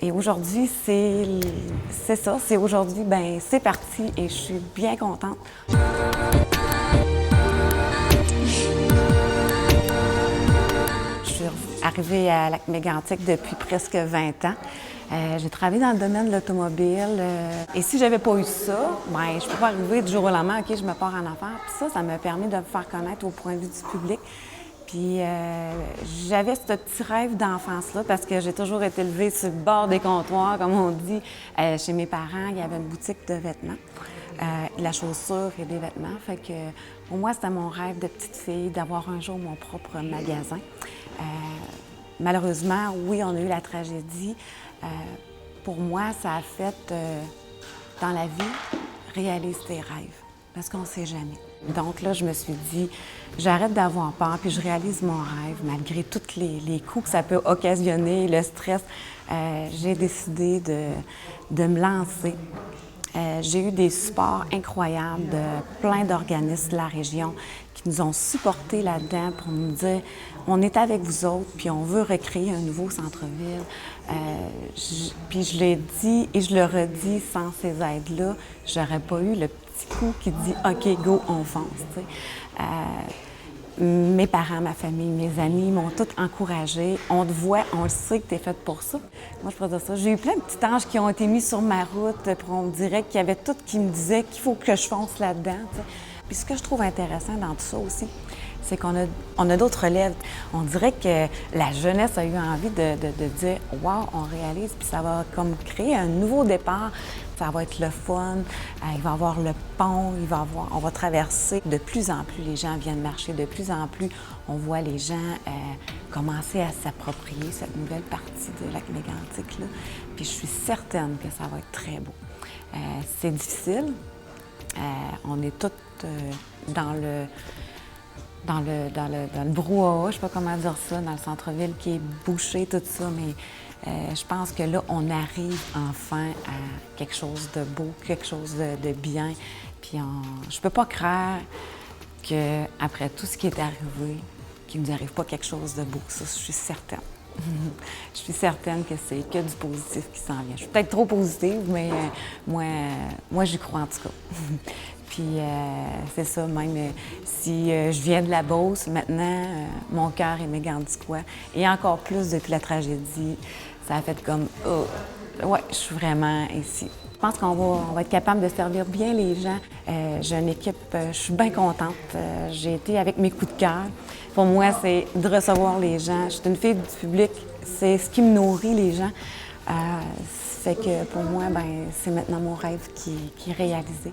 Et aujourd'hui, c'est ça. C'est aujourd'hui, ben c'est parti et je suis bien contente. Je suis arrivée à Lac-Mégantic depuis presque 20 ans. J'ai travaillé dans le domaine de l'automobile. Et si j'avais pas eu ça, ben je ne peux pas arriver du jour au lendemain, OK, je me pars en affaires. Puis ça m'a permis de me faire connaître au point de vue du public. Puis j'avais ce petit rêve d'enfance-là parce que j'ai toujours été élevée sur le bord des comptoirs, comme on dit. Chez mes parents, il y avait une boutique de vêtements, de la chaussure et des vêtements. Fait que pour moi, c'était mon rêve de petite fille d'avoir un jour mon propre magasin. Malheureusement, oui, on a eu la tragédie. Pour moi, ça a fait, dans la vie, réaliser tes rêves. Parce qu'on ne sait jamais. Donc là, je me suis dit, j'arrête d'avoir peur, puis je réalise mon rêve, malgré tous les coups que ça peut occasionner, le stress. J'ai décidé de me lancer. J'ai eu des supports incroyables de plein d'organismes de la région qui nous ont supportés là-dedans pour nous dire on est avec vous autres, puis on veut recréer un nouveau centre-ville. Puis je l'ai dit et je le redis, sans ces aides-là, j'aurais pas eu le petit coup qui dit OK, go, on fonce. Mes parents, ma famille, mes amis m'ont tous encouragée. On te voit, on le sait que tu es faite pour ça. Moi, je pourrais dire ça. J'ai eu plein de petits anges qui ont été mis sur ma route, pour on me dirait qu'il y avait tout qui me disait qu'il faut que je fonce là-dedans. T'sais. Puis ce que je trouve intéressant dans tout ça aussi, c'est qu'on a d'autres relèves. On dirait que la jeunesse a eu envie de dire « wow, on réalise », puis ça va comme créer un nouveau départ. Ça va être le fun, il va y avoir le pont, on va traverser. De plus en plus, les gens viennent marcher, de plus en plus, on voit les gens commencer à s'approprier cette nouvelle partie de Lac-Mégantic-là. Puis je suis certaine que ça va être très beau. C'est difficile, on est toutes dans le brouhaha, je ne sais pas comment dire ça, dans le centre-ville qui est bouché, tout ça, mais je pense que là, on arrive enfin à quelque chose de beau, quelque chose de bien. Puis je ne peux pas croire qu'après tout ce qui est arrivé, qu'il ne nous arrive pas quelque chose de beau. Ça, je suis certaine. Je suis certaine que c'est que du positif qui s'en vient. Je suis peut-être trop positive, mais moi j'y crois en tout cas. Puis c'est ça, même si je viens de la Beauce, maintenant, mon cœur est méganticois. Et encore plus depuis la tragédie, ça a fait comme ouais, je suis vraiment ici. Je pense qu'on va être capable de servir bien les gens. J'ai une équipe, je suis bien contente. J'ai été avec mes coups de cœur. Pour moi, c'est de recevoir les gens. Je suis une fille du public, c'est ce qui me nourrit, les gens. Fait que pour moi, ben, c'est maintenant mon rêve qui est réalisé.